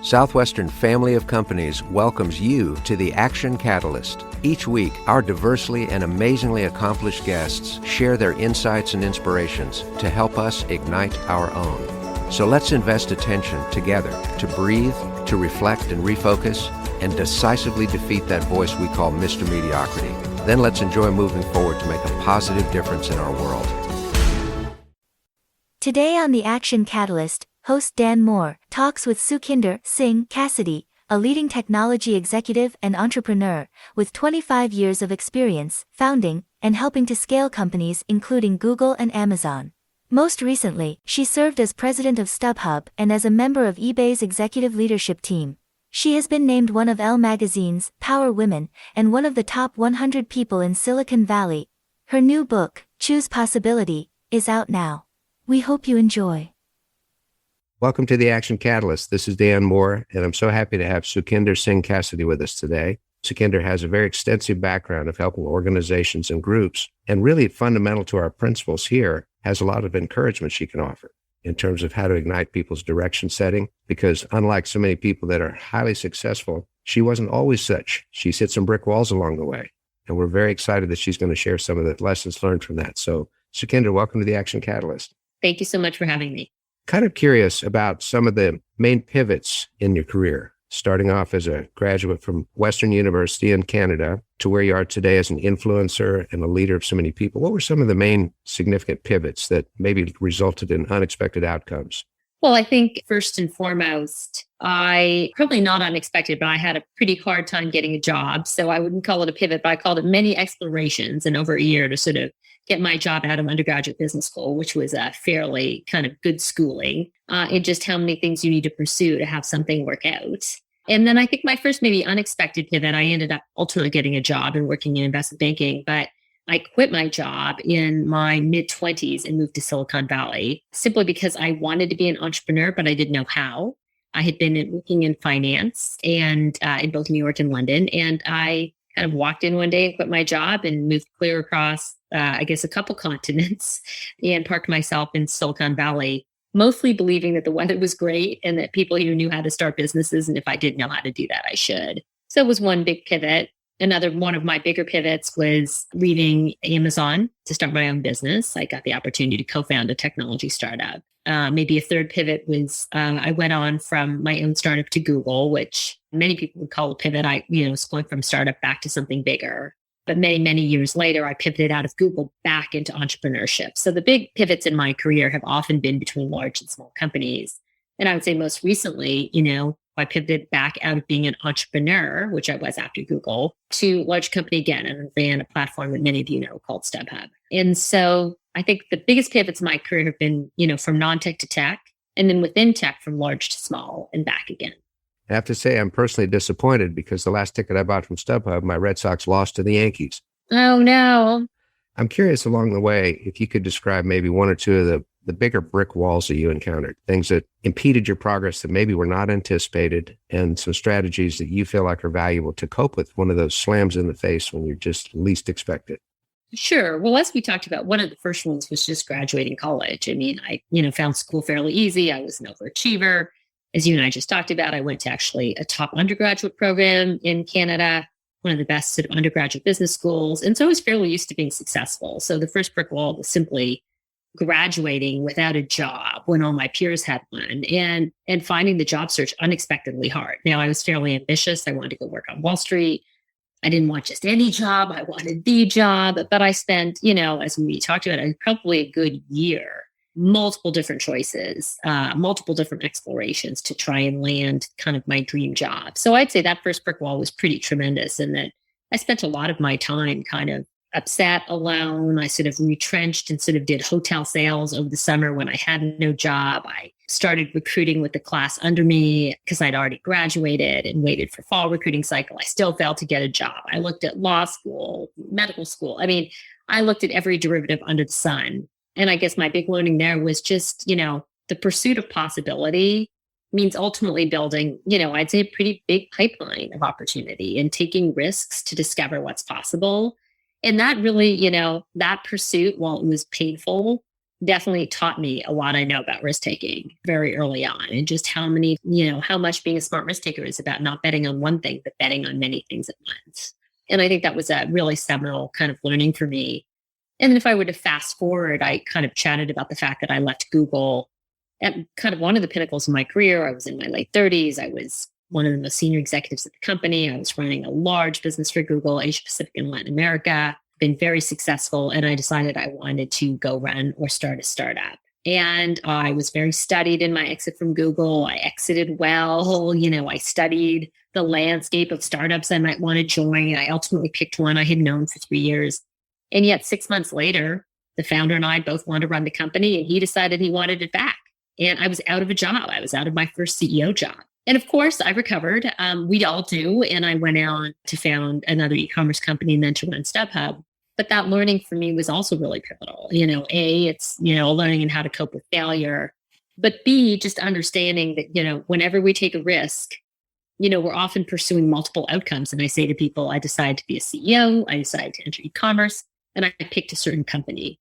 Southwestern Family of Companies welcomes you to the Action Catalyst. Each week, our diversely and amazingly accomplished guests share their insights and inspirations to help us ignite our own. So let's invest attention together to breathe, to reflect and refocus, and decisively defeat that voice we call Mr. Mediocrity. Then let's enjoy moving forward to make a positive difference in our world. Today on the Action Catalyst, host Dan Moore talks with Sukhinder Singh Cassidy, a leading technology executive and entrepreneur with 25 years of experience founding and helping to scale companies including Google and Amazon. Most recently, she served as president of StubHub and as a member of eBay's executive leadership team. She has been named one of Elle magazine's Power Women and one of the top 100 people in Silicon Valley. Her new book, Choose Possibility, is out now. We hope you enjoy. Welcome to the Action Catalyst. This is Dan Moore, and I'm so happy to have Sukhinder Singh Cassidy with us today. Sukhinder has a very extensive background of helping organizations and groups, and really fundamental to our principles here, has a lot of encouragement she can offer in terms of how to ignite people's direction setting, because unlike so many people that are highly successful, she wasn't always such. She's hit some brick walls along the way, and we're very excited that she's going to share some of the lessons learned from that. So, Sukhinder, welcome to the Action Catalyst. Thank you so much for having me. Kind of curious about some of the main pivots in your career, starting off as a graduate from Western University in Canada to where you are today as an influencer and a leader of so many people. What were some of the main significant pivots that maybe resulted in unexpected outcomes? Well, I think first and foremost, I probably not unexpected, but I had a pretty hard time getting a job. So I wouldn't call it a pivot, but I called it many explorations and over a year to sort of get my job out of undergraduate business school, which was a fairly kind of good schooling, and just how many things you need to pursue to have something work out. And then I think my first maybe unexpected pivot, I ended up ultimately getting a job and working in investment banking, but I quit my job in my mid-20s and moved to Silicon Valley simply because I wanted to be an entrepreneur, but I didn't know how. I had been working in finance and in both New York and London, and I kind of walked in one day and quit my job and moved clear across, a couple continents and parked myself in Silicon Valley, mostly believing that the weather was great and that people here knew how to start businesses. And if I didn't know how to do that, I should. So it was one big pivot. Another one of my bigger pivots was leaving Amazon to start my own business. I got the opportunity to co-found a technology startup. Maybe a third pivot was I went on from my own startup to Google, which many people would call a pivot. I was going from startup back to something bigger. But many, many years later, I pivoted out of Google back into entrepreneurship. So the big pivots in my career have often been between large and small companies. And I would say most recently, I pivoted back out of being an entrepreneur, which I was after Google, to large company again and ran a platform that many of you know called StubHub. And so I think the biggest pivots in my career have been, from non-tech to tech, and then within tech from large to small and back again. I have to say I'm personally disappointed because the last ticket I bought from StubHub, my Red Sox lost to the Yankees. Oh, no. I'm curious along the way if you could describe maybe one or two of the bigger brick walls that you encountered, things that impeded your progress that maybe were not anticipated, and some strategies that you feel like are valuable to cope with one of those slams in the face when you're just least expected. Sure. Well, as we talked about, one of the first ones was just graduating college. I mean, I, found school fairly easy. I was an overachiever. As you and I just talked about, I went to actually a top undergraduate program in Canada, one of the best sort of undergraduate business schools. And so I was fairly used to being successful. So the first brick wall was simply graduating without a job when all my peers had one, and finding the job search unexpectedly hard. Now, I was fairly ambitious. I wanted to go work on Wall Street. I didn't want just any job. I wanted the job. But I spent, as we talked about, probably a good year, multiple different choices, multiple different explorations to try and land kind of my dream job. So I'd say that first brick wall was pretty tremendous, and that I spent a lot of my time kind of upset, alone. I sort of retrenched and sort of did hotel sales over the summer when I had no job. I started recruiting with the class under me because I'd already graduated and waited for fall recruiting cycle. I still failed to get a job. I looked at law school, medical school. I mean, I looked at every derivative under the sun. And I guess my big learning there was just, the pursuit of possibility means ultimately building, I'd say a pretty big pipeline of opportunity and taking risks to discover what's possible. And that really, that pursuit, while it was painful, definitely taught me a lot I know about risk taking very early on, and just how much being a smart risk taker is about not betting on one thing, but betting on many things at once. And I think that was a really seminal kind of learning for me. And then if I were to fast forward, I kind of chatted about the fact that I left Google at kind of one of the pinnacles of my career. I was in my late 30s. I was one of the most senior executives at the company. I was running a large business for Google, Asia Pacific and Latin America, been very successful. And I decided I wanted to go run or start a startup. And I was very studied in my exit from Google. I exited well. I studied the landscape of startups I might want to join. I ultimately picked one I had known for 3 years. And yet 6 months later, the founder and I both wanted to run the company, and he decided he wanted it back. And I was out of a job. I was out of my first CEO job. And of course, I recovered. We all do. And I went on to found another e-commerce company and then to run StubHub. But that learning for me was also really pivotal. A, it's, learning in how to cope with failure. But B, just understanding that, whenever we take a risk, we're often pursuing multiple outcomes. And I say to people, I decide to be a CEO, I decide to enter e-commerce, and I picked a certain company.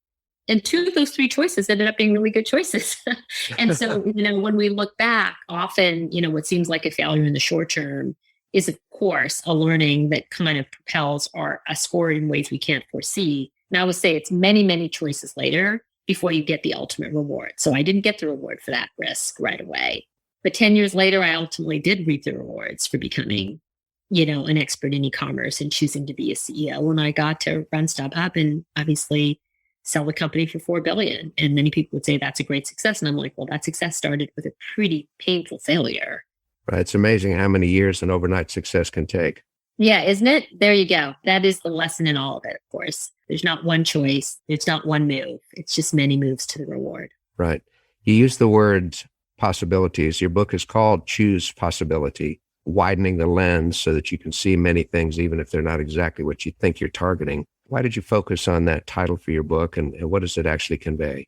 And 2 of those 3 choices ended up being really good choices. And so, when we look back, often, what seems like a failure in the short term is, of course, a learning that kind of propels us forward in ways we can't foresee. And I would say it's many, many choices later before you get the ultimate reward. So I didn't get the reward for that risk right away. But 10 years later, I ultimately did reap the rewards for becoming, an expert in e-commerce and choosing to be a CEO. When I got to run StubHub and obviously sell the company for $4 billion. And many people would say that's a great success. And I'm like, well, that success started with a pretty painful failure. Right. It's amazing how many years an overnight success can take. Yeah, isn't it? There you go. That is the lesson in all of it, of course. There's not one choice. It's not one move. It's just many moves to the reward. Right. You use the word possibilities. Your book is called Choose Possibility, widening the lens so that you can see many things, even if they're not exactly what you think you're targeting. Why did you focus on that title for your book, and what does it actually convey?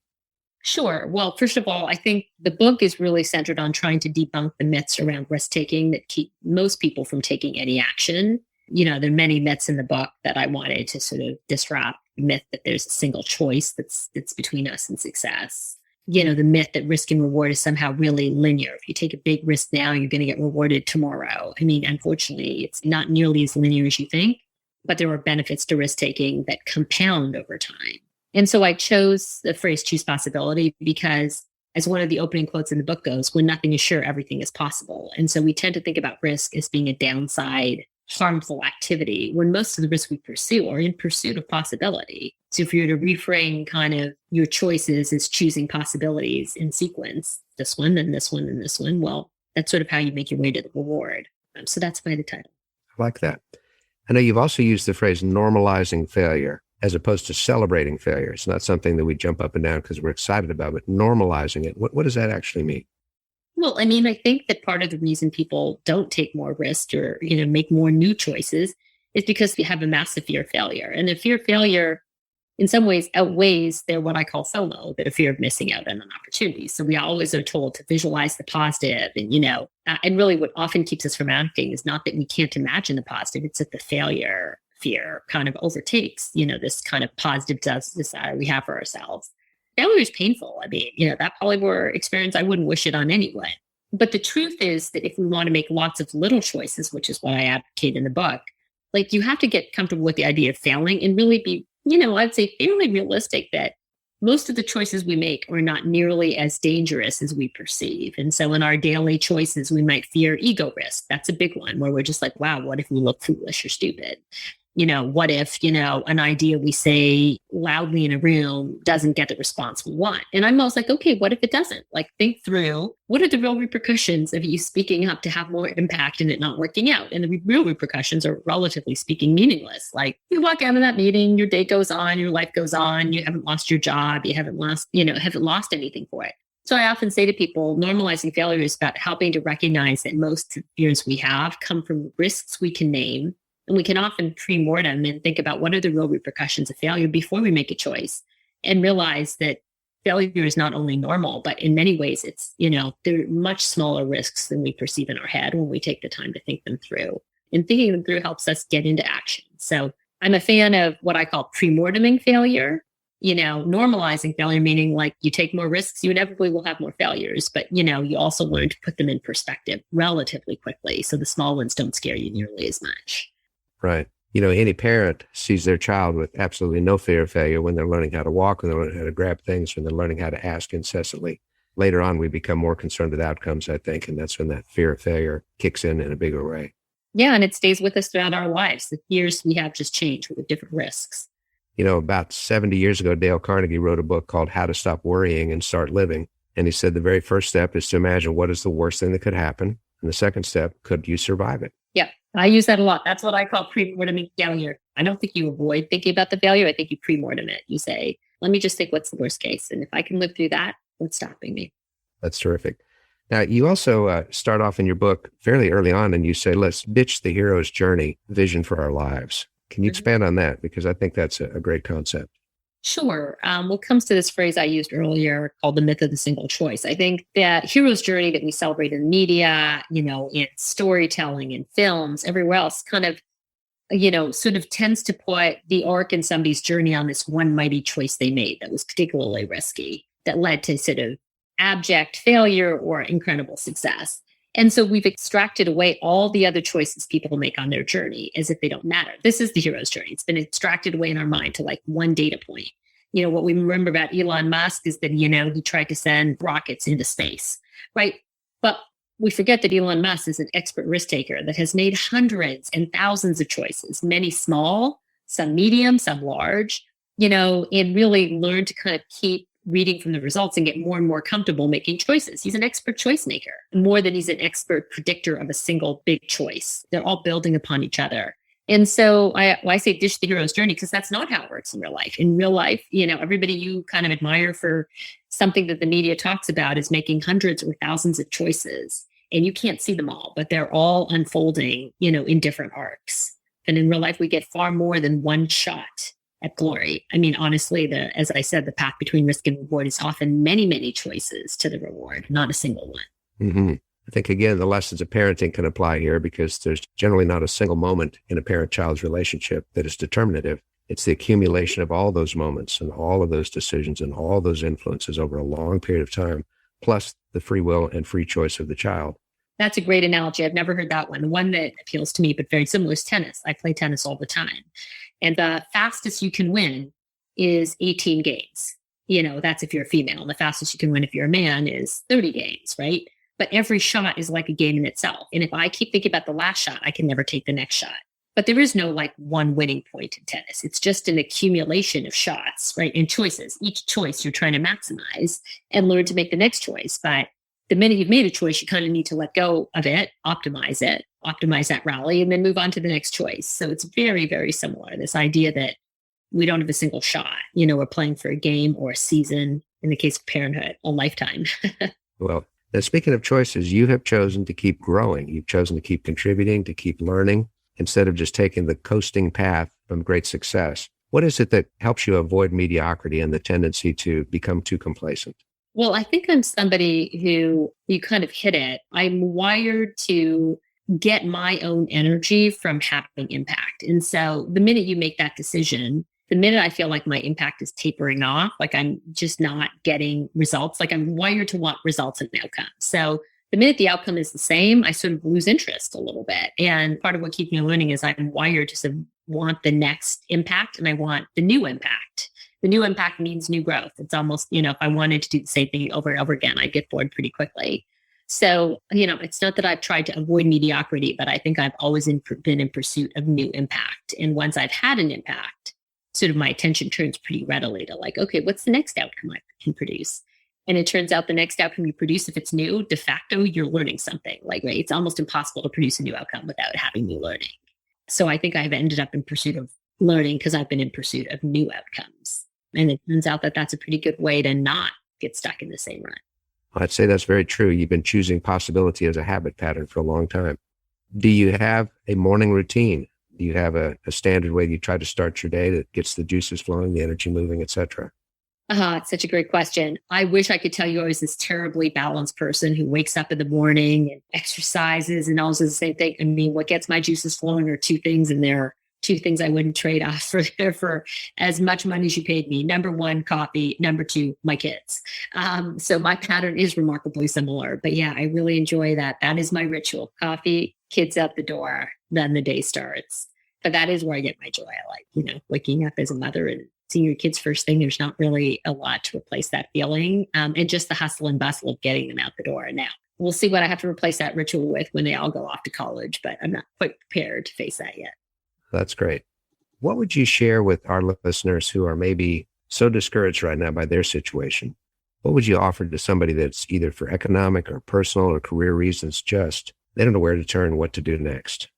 Sure. Well, first of all, I think the book is really centered on trying to debunk the myths around risk taking that keep most people from taking any action. There are many myths in the book that I wanted to sort of disrupt. The myth that there's a single choice that's between us and success. The myth that risk and reward is somehow really linear. If you take a big risk now, you're going to get rewarded tomorrow. I mean, unfortunately, it's not nearly as linear as you think, but there are benefits to risk taking that compound over time. And so I chose the phrase choose possibility because, as one of the opening quotes in the book goes, when nothing is sure, everything is possible. And so we tend to think about risk as being a downside, harmful activity, when most of the risks we pursue are in pursuit of possibility. So if you were to reframe kind of your choices as choosing possibilities in sequence, this one, then this one, and this one, well, that's sort of how you make your way to the reward. So that's why the title. I like that. I know you've also used the phrase normalizing failure as opposed to celebrating failure. It's not something that we jump up and down because we're excited about, but normalizing it. What does that actually mean? Well, I mean, I think that part of the reason people don't take more risk or, make more new choices is because they have a massive fear of failure. And the fear of failure in some ways outweighs their what I call FOMO, the fear of missing out on an opportunity. So we always are told to visualize the positive and really what often keeps us from acting is not that we can't imagine the positive, it's that the failure fear kind of overtakes, this kind of positive desire we have for ourselves. Failure is painful. I mean, that polymorph experience, I wouldn't wish it on anyone. But the truth is that if we want to make lots of little choices, which is what I advocate in the book, like you have to get comfortable with the idea of failing and really be, I'd say fairly realistic that most of the choices we make are not nearly as dangerous as we perceive. And so in our daily choices, we might fear ego risk. That's a big one where we're just like, wow, what if we look foolish or stupid? What if, an idea we say loudly in a room doesn't get the response we want? And I'm always like, okay, what if it doesn't? Like, think through what are the real repercussions of you speaking up to have more impact and it not working out? And the real repercussions are, relatively speaking, meaningless. Like, you walk out of that meeting, your day goes on, your life goes on, you haven't lost your job, you haven't lost anything for it. So I often say to people, normalizing failure is about helping to recognize that most fears we have come from risks we can name. And we can often pre-mortem and think about what are the real repercussions of failure before we make a choice and realize that failure is not only normal, but in many ways it's, there are much smaller risks than we perceive in our head when we take the time to think them through. And thinking them through helps us get into action. So I'm a fan of what I call pre-morteming failure, normalizing failure, meaning like you take more risks, you inevitably will have more failures, but you also learn to put them in perspective relatively quickly. So the small ones don't scare you nearly as much. Right. Any parent sees their child with absolutely no fear of failure when they're learning how to walk, when they're learning how to grab things, when they're learning how to ask incessantly. Later on, we become more concerned with outcomes, I think, and that's when that fear of failure kicks in a bigger way. Yeah, and it stays with us throughout our lives. The fears we have just change with different risks. About 70 years ago, Dale Carnegie wrote a book called How to Stop Worrying and Start Living. And he said the very first step is to imagine what is the worst thing that could happen. And the second step, could you survive it? Yeah, I use that a lot. That's what I call pre-mortem failure. I don't think you avoid thinking about the failure. I think you pre-mortem it. You say, let me just think what's the worst case. And if I can live through that, what's stopping me? That's terrific. Now, you also start off in your book fairly early on and you say, let's ditch the hero's journey vision for our lives. Can you expand on that? Because I think that's a great concept. Sure. What comes to this phrase I used earlier called the myth of the single choice? I think that hero's journey that we celebrate in media, in storytelling, in films, everywhere else kind of, sort of tends to put the arc in somebody's journey on this one mighty choice they made that was particularly risky, that led to sort of abject failure or incredible success. And so we've extracted away all the other choices people make on their journey as if they don't matter. This is the hero's journey. It's been extracted away in our mind to like one data point. What we remember about Elon Musk is that, he tried to send rockets into space, right? But we forget that Elon Musk is an expert risk taker that has made hundreds and thousands of choices, many small, some medium, some large, and really learned to kind of keep reading from the results and get more and more comfortable making choices. He's an expert choice maker, more than he's an expert predictor of a single big choice. They're all building upon each other. And so I say ditch the hero's journey because that's not how it works in real life. In real life, everybody you kind of admire for something that the media talks about is making hundreds or thousands of choices. And you can't see them all, but they're all unfolding, in different arcs. And in real life, we get far more than one shot at glory. I mean, honestly, as I said, the path between risk and reward is often many, many choices to the reward, not a single one. Mm-hmm. I think, again, the lessons of parenting can apply here because there's generally not a single moment in a parent-child's relationship that is determinative. It's the accumulation of all those moments and all of those decisions and all those influences over a long period of time, plus the free will and free choice of the child. That's a great analogy. I've never heard that one. The one that appeals to me, but very similar, is tennis. I play tennis all the time. And the fastest you can win is 18 games. That's if you're a female. And the fastest you can win if you're a man is 30 games, right? But every shot is like a game in itself. And if I keep thinking about the last shot, I can never take the next shot. But there is no like one winning point in tennis. It's just an accumulation of shots, right? And choices. Each choice you're trying to maximize and learn to make the next choice. But the minute you've made a choice, you kind of need to let go of it, optimize that rally, and then move on to the next choice. So it's very, very similar. This idea that we don't have a single shot. We're playing for a game or a season. In the case of parenthood, a lifetime. Well, now speaking of choices, you have chosen to keep growing. You've chosen to keep contributing, to keep learning, instead of just taking the coasting path from great success. What is it that helps you avoid mediocrity and the tendency to become too complacent? Well, I think I'm somebody who, you kind of hit it. I'm wired to get my own energy from having impact. And so the minute you make that decision, the minute I feel like my impact is tapering off, like I'm just not getting results, like I'm wired to want results and outcomes. So the minute the outcome is the same, I sort of lose interest a little bit. And part of what keeps me learning is I'm wired to sort of want the next impact and I want the new impact. The new impact means new growth. It's almost, if I wanted to do the same thing over and over again, I'd get bored pretty quickly. So, it's not that I've tried to avoid mediocrity, but I think I've always been in pursuit of new impact. And once I've had an impact, sort of my attention turns pretty readily to like, okay, what's the next outcome I can produce? And it turns out the next outcome you produce, if it's new, de facto, you're learning something. Like, right, it's almost impossible to produce a new outcome without having new learning. So I think I've ended up in pursuit of learning because I've been in pursuit of new outcomes. And it turns out that that's a pretty good way to not get stuck in the same rut. I'd say that's very true. You've been choosing possibility as a habit pattern for a long time. Do you have a morning routine? Do you have a standard way you try to start your day that gets the juices flowing, the energy moving, et cetera? It's such a great question. I wish I could tell you I was this terribly balanced person who wakes up in the morning and exercises and all the same thing. I mean, what gets my juices flowing are two things, and they're two things I wouldn't trade off for as much money as you paid me. Number one, coffee. Number two, my kids. So my pattern is remarkably similar. But yeah, I really enjoy that. That is my ritual. Coffee, kids out the door, then the day starts. But that is where I get my joy. I like, waking up as a mother and seeing your kids first thing. There's not really a lot to replace that feeling. And just the hustle and bustle of getting them out the door. Now, we'll see what I have to replace that ritual with when they all go off to college, but I'm not quite prepared to face that yet. That's great. What would you share with our listeners who are maybe so discouraged right now by their situation? What would you offer to somebody that's either for economic or personal or career reasons, just they don't know where to turn, what to do next?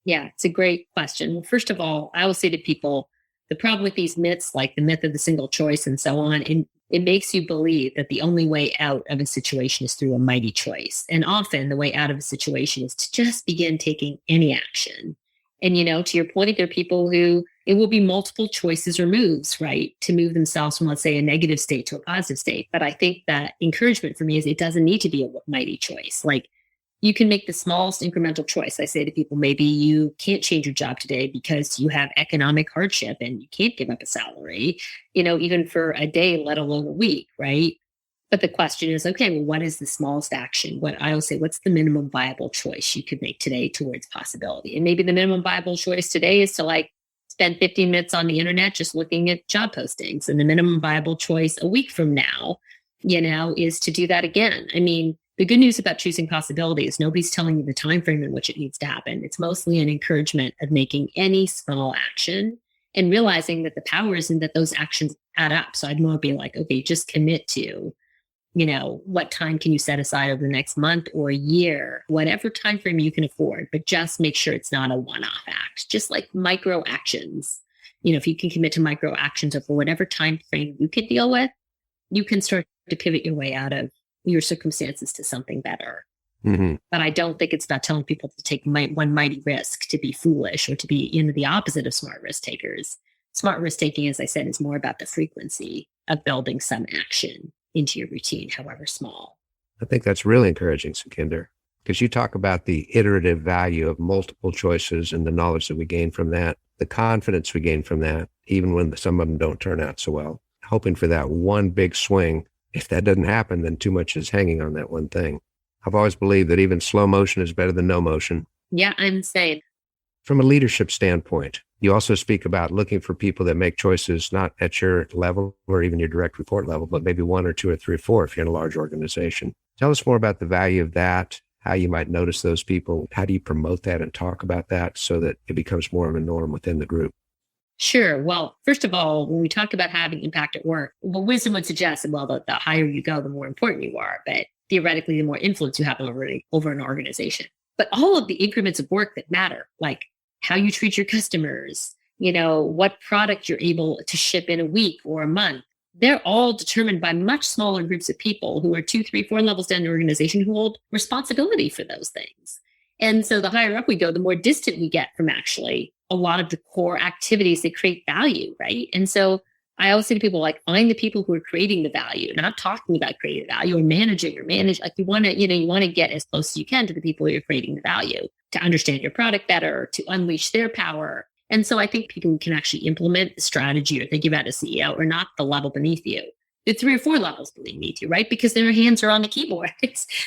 Yeah, it's a great question. Well, first of all, I will say to people, the problem with these myths, like the myth of the single choice and so on, it makes you believe that the only way out of a situation is through a mighty choice. And often the way out of a situation is to just begin taking any action. And, to your point, there are people who it will be multiple choices or moves, right, to move themselves from, let's say, a negative state to a positive state. But I think that encouragement for me is it doesn't need to be a mighty choice. Like, you can make the smallest incremental choice. I say to people, maybe you can't change your job today because you have economic hardship and you can't give up a salary, even for a day, let alone a week, right? But the question is, okay, well, what is the smallest action? What I always say, what's the minimum viable choice you could make today towards possibility? And maybe the minimum viable choice today is to spend 15 minutes on the internet just looking at job postings. And the minimum viable choice a week from now, is to do that again. I mean, the good news about choosing possibility is nobody's telling you the time frame in which it needs to happen. It's mostly an encouragement of making any small action and realizing that the power isn't that those actions add up. So I'd more be like, okay, just commit to, what time can you set aside over the next month or year, whatever time frame you can afford, but just make sure it's not a one-off act, just like micro actions. If you can commit to micro actions over whatever time frame you can deal with, you can start to pivot your way out of your circumstances to something better. Mm-hmm. But I don't think it's about telling people to take one mighty risk, to be foolish, or to be the opposite of smart risk takers. Smart risk taking, as I said, is more about the frequency of building some action into your routine, however small. I think that's really encouraging, Sukhinder, because you talk about the iterative value of multiple choices and the knowledge that we gain from that, the confidence we gain from that, even when some of them don't turn out so well, hoping for that one big swing. If that doesn't happen, then too much is hanging on that one thing. I've always believed that even slow motion is better than no motion. Yeah, I'm saying. From a leadership standpoint, you also speak about looking for people that make choices not at your level or even your direct report level, but maybe one or two or three or four if you're in a large organization. Tell us more about the value of that, how you might notice those people. How do you promote that and talk about that so that it becomes more of a norm within the group? Sure. Well, first of all, when we talk about having impact at work, wisdom would suggest that, the higher you go, the more important you are. But theoretically, the more influence you have over an organization. But all of the increments of work that matter, like how you treat your customers, what product you're able to ship in a week or a month, they're all determined by much smaller groups of people who are 2, 3, 4 levels down the organization who hold responsibility for those things. And so the higher up we go, the more distant we get from actually a lot of the core activities that create value, right? And so I always say to people, find the people who are creating the value. Not talking about creating value or managing. You want to get as close as you can to the people who are creating the value, to understand your product better, to unleash their power. And so I think people who can actually implement the strategy or think about a CEO or not the level beneath you. The 3 or 4 levels beneath you, right? Because their hands are on the keyboard.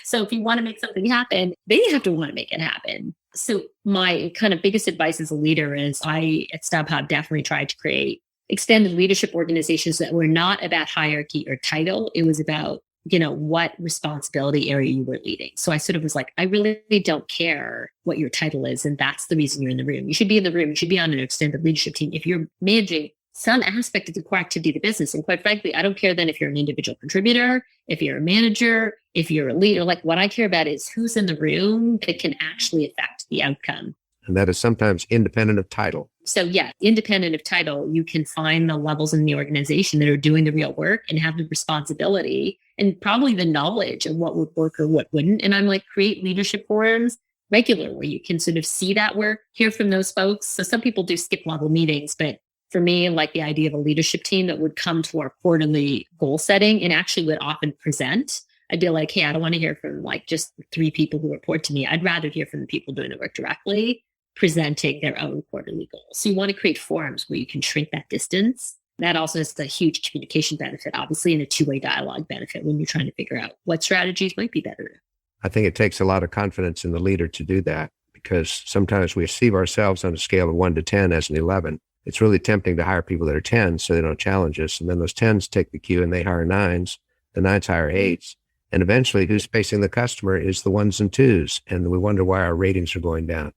So if you want to make something happen, they have to want to make it happen. So my kind of biggest advice as a leader is I, at StubHub, definitely tried to create extended leadership organizations that were not about hierarchy or title. It was about, what responsibility area you were leading. So I sort of was like, I really don't care what your title is. And that's the reason you're in the room. You should be in the room. You should be on an extended leadership team. If you're managing some aspect of the core activity of the business. And quite frankly, I don't care then if you're an individual contributor, if you're a manager, if you're a leader. What I care about is who's in the room that can actually affect the outcome. And that is sometimes independent of title. So yeah, independent of title, you can find the levels in the organization that are doing the real work and have the responsibility and probably the knowledge of what would work or what wouldn't. And I'm create leadership forums regular where you can sort of see that work, hear from those folks. So some people do skip level meetings, but for me, the idea of a leadership team that would come to our quarterly goal setting and actually would often present. I'd be like, hey, I don't want to hear from just 3 people who report to me. I'd rather hear from the people doing the work directly. presenting their own quarterly goals. So you want to create forums where you can shrink that distance. That also is a huge communication benefit, obviously, and a two-way dialogue benefit when you're trying to figure out what strategies might be better. I think it takes a lot of confidence in the leader to do that, because sometimes we perceive ourselves on a scale of 1 to 10 as an 11. It's really tempting to hire people that are 10 so they don't challenge us. And then those 10s take the cue and they hire 9s. The 9s hire 8s. And eventually who's facing the customer is the 1s and 2s. And we wonder why our ratings are going down.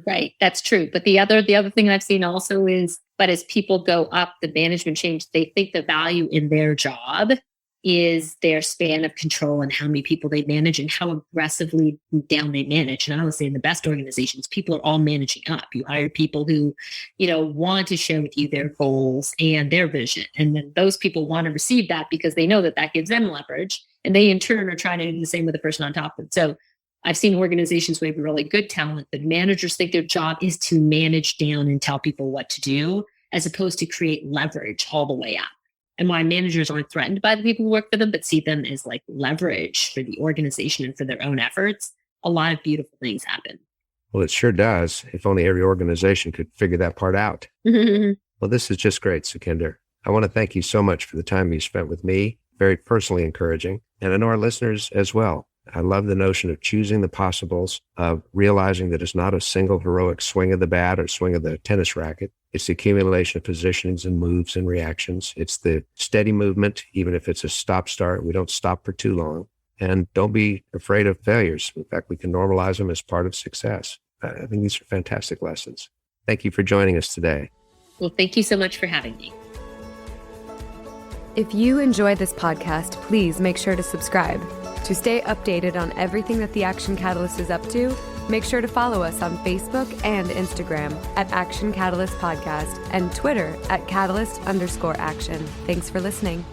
Right. That's true. But the other thing I've seen also is, but as people go up the management change, they think the value in their job is their span of control and how many people they manage and how aggressively down they manage. And I would say in the best organizations, people are all managing up. You hire people who, want to share with you their goals and their vision. And then those people want to receive that because they know that that gives them leverage. And they in turn are trying to do the same with the person on top of it. So I've seen organizations where we have really good talent, but managers think their job is to manage down and tell people what to do, as opposed to create leverage all the way up. And why managers aren't threatened by the people who work for them, but see them as like leverage for the organization and for their own efforts, a lot of beautiful things happen. Well, it sure does. If only every organization could figure that part out. Well, this is just great, Sukhinder. I want to thank you so much for the time you spent with me. Very personally encouraging. And I know our listeners as well. I love the notion of choosing the possibles, of realizing that it's not a single heroic swing of the bat or swing of the tennis racket. It's the accumulation of positionings and moves and reactions. It's the steady movement, even if it's a stop-start. We don't stop for too long. And don't be afraid of failures. In fact, we can normalize them as part of success. I think these are fantastic lessons. Thank you for joining us today. Well, thank you so much for having me. If you enjoy this podcast, please make sure to subscribe. To stay updated on everything that the Action Catalyst is up to, make sure to follow us on Facebook and Instagram at Action Catalyst Podcast and Twitter at Catalyst_Action. Thanks for listening.